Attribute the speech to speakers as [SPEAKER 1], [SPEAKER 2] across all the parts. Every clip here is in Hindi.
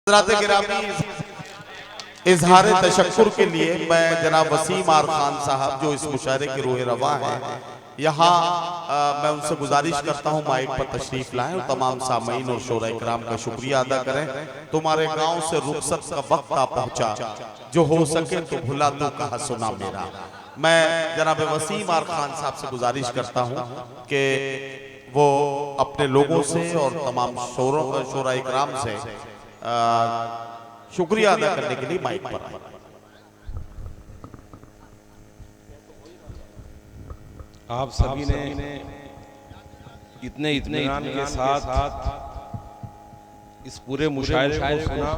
[SPEAKER 1] हज़रात गिरामी, इजहार तशक्कुर के लिए मैं जनाब वसीम आर खान साहब जो इस मुशायरे के रोए रवा हैं यहाँ मैं उनसे गुजारिश करता हूँ माइक पर तशरीफ लाएं और तमाम सामीन और शोरा इकराम का शुक्रिया अदा करें। तुम्हारे गांव से रुखसत का वक्त आ पहुंचा, जो हो सके तो भुला तो कहा सुना मेरा। मैं जनाब वसीम आर खान साहब से गुजारिश करता हूँ कि वो अपने लोगों से और तमाम शोरा इकराम से शुक्रिया अदा करने के लिए माइक पर आए।
[SPEAKER 2] आप सभी ने इतने इत्मीनान के साथ इस पूरे मुशायरे को सुना।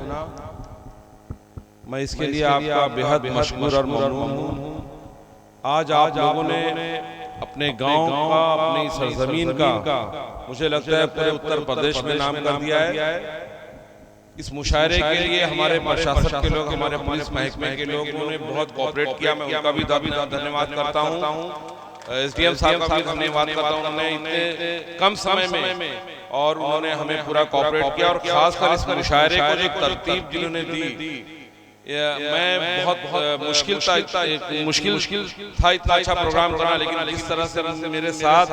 [SPEAKER 2] मैं इसके लिए आपका बेहद मशकूर और ममनून हूँ। आज आप लोगों ने अपने गांव का, अपनी सरजमीन का, मुझे लगता है पूरे उत्तर प्रदेश में नाम कर दिया है। इस मुशायरे के लिए हमारे प्रशासन के लोग, हमारे पुलिस महकमे के लोगों ने बहुत कोऑपरेट किया। मैं उनका भी धन्यवाद करता हूँ। एसडीएम साहब का भी धन्यवाद करता हूँ। उन्होंने इतने कम समय में और उन्होंने हमें पूरा कोऑपरेट किया और खासकर इस मुशायरे को जो तरतीब जिन्होंने दी, मैं बहुत मुश्किल था इतना अच्छा प्रोग्राम करना, लेकिन जिस तरह से मेरे साथ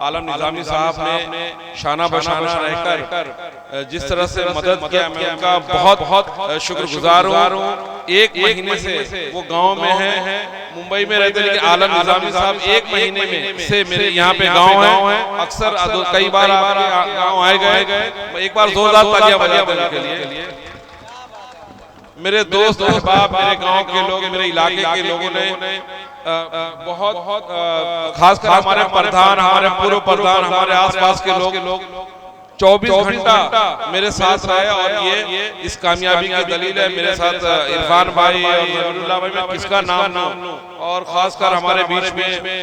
[SPEAKER 2] आलम निजामी साहब ने शाना बशाना रहकर जिस तरह से मदद किया, मैं उनका बहुत शुक्रगुजार हूँ। एक महीने से वो गांव में है, मुंबई में रहते, लेकिन आलम निजामी साहब एक महीने में से मेरे यहाँ पे गांव है। अक्सर कई बार गांव आए गए। एक बार जोरदार तालियां बजाने के लिए मेरे दोस्त अहबाब, मेरे गांव के लोग, मेरे इलाके के लोगों ने बहुत खासकर हमारे प्रधान, हमारे पूर्व प्रधान, हमारे आसपास के लोग 24 घंटा मेरे साथ रहे और ये इस कामयाबी की दलील है। मेरे साथ इरफान भाई और जमीरुल्लाह भाई, मैं किसका नाम लूं, और खासकर हमारे बीच में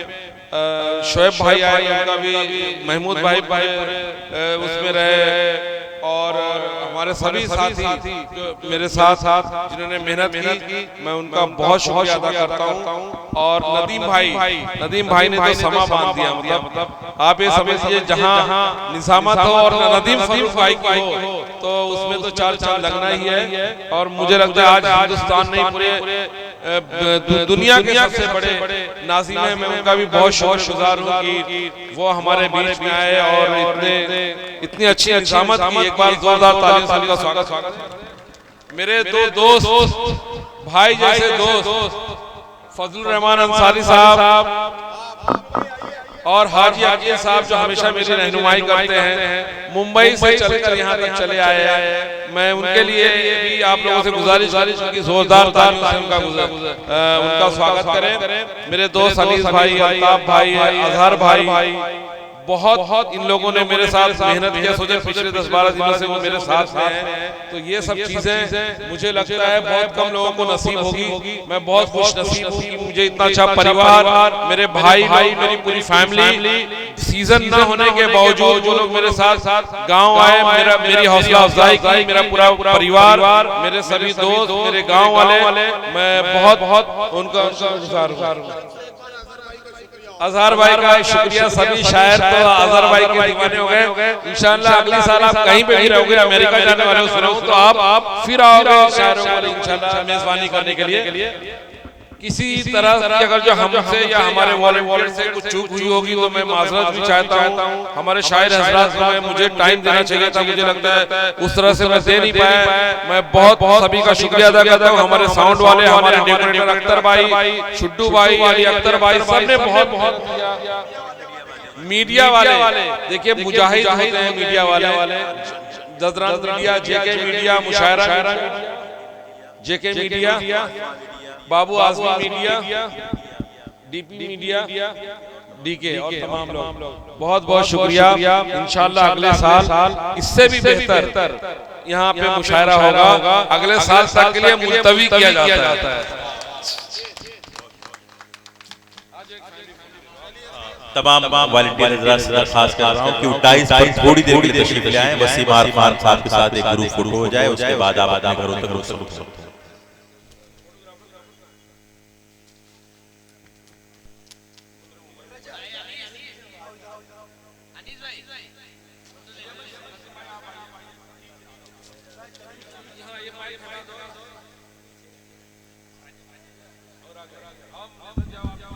[SPEAKER 2] शोएब भाई आए, उनका भी महमूद भाई उसमें रहे, और हमारे सभी साथी जो मेरे साथ जिन्होंने मेहनत की, मैं उनका बहुत शुक्रिया अदा करता हूँ। और नदीम भाई ने तो समा बांध दिया। मतलब आप ये समझिए, जहाँ निजामत हो और नदीम फारूक भाई की हो तो उसमें तो चार चांद लगना ही है। और मुझे लगता है आज हिंदुस्तान नहीं, पूरे दुनिया के सबसे बड़े नाज़िम हैं। मैं उनका भी बहुत शुक्रगुजार हूँ कि वो हमारे बीच में आए और इतनी अच्छी निजामत की। एक बार जोरदार तालियों से उनका स्वागत। मेरे दो दोस्त, भाई जैसे दोस्त, फजलुर रहमान अंसारी साहब और हाजी अकील साहब, जो हमेशा मेरी रहनुमाई करते हैं, मुंबई से चलकर यहाँ तक चले आए हैं। मैं उनके लिए भी आप लोगों से गुजारिश की जोरदार तालियों से उनका स्वागत करें। मेरे दोस्त अनीस भाई, अल्ताफ भाई, अजहर भाई, बहुत इन लोगों ने मेरे साथ मेहनत किया। सोचे पिछले 10-12 दिनों से वो मेरे साथ हैं, तो ये सब चीजें मुझे लगता है बहुत कम लोगों को नसीब होगी। मैं बहुत खुश नसीब हूँ कि मुझे इतना अच्छा परिवार, मेरे भाई, मेरी पूरी फैमिली, सीजन न होने के बावजूद वो लोग मेरे साथ गाँव आए, मेरी हौसला अफजाई की। मेरा पूरा परिवार, मेरे सभी दोस्त, मेरे गाँव वाले, मैं बहुत उनका गुजार हूँ। अजहर भाई का शुक्रिया। सभी शायर तो अजहर भाई के दीवाने हो गए। इंशाल्लाह अगले साल आप कहीं पे भी रहोगे, अमेरिका जाने वाले हो तो आप फिर आओगे शायरों को इंशाल्लाह मेजबानी करने के लिए। किसी तरह की अगर जो हमसे या हमारे वॉलंटियर से कुछ चूक हुई होगी तो मैं माजरत भी चाहता हूँ। हमारे शायर हजरात को मुझे टाइम देना चाहिए था, मुझे लगता है उस तरह से मैं दे नहीं पाया। मैं बहुत सभी का शुक्रिया अदा करता हूँ। हमारे साउंड वाले, हमारे डेकोरेटर अख्तर भाई, शुड्डू भाई, अली अख्तर भाई, सबने बहुत। मीडिया वाले देखिए मुजाहिद होते हैं, मीडिया वाले, जदरान मीडिया, जेके मीडिया, मुशायरा JK media, Babu Azmi media, DP media, DK और तमाम लोग बहुत शुक्रिया। इंशाल्लाह अगले साल इससे भी बेहतर यहाँ पे मुशायरा होगा। अगले साल तक के लिए मुलतवी किया जाता है।
[SPEAKER 3] तमाम वॉलंटियर से दरखास्त कर रहा हूँ कि 28 पर थोड़ी देर के लिए तशरीफ ले आए। वसीम आर खान साहब के साथ एक ग्रुप फोटो हो जाए, उसके बाद आप अपने घरों तक रुक सकते हैं।
[SPEAKER 2] यहाँ ये माइक हटा दो और आगे आओ जाओ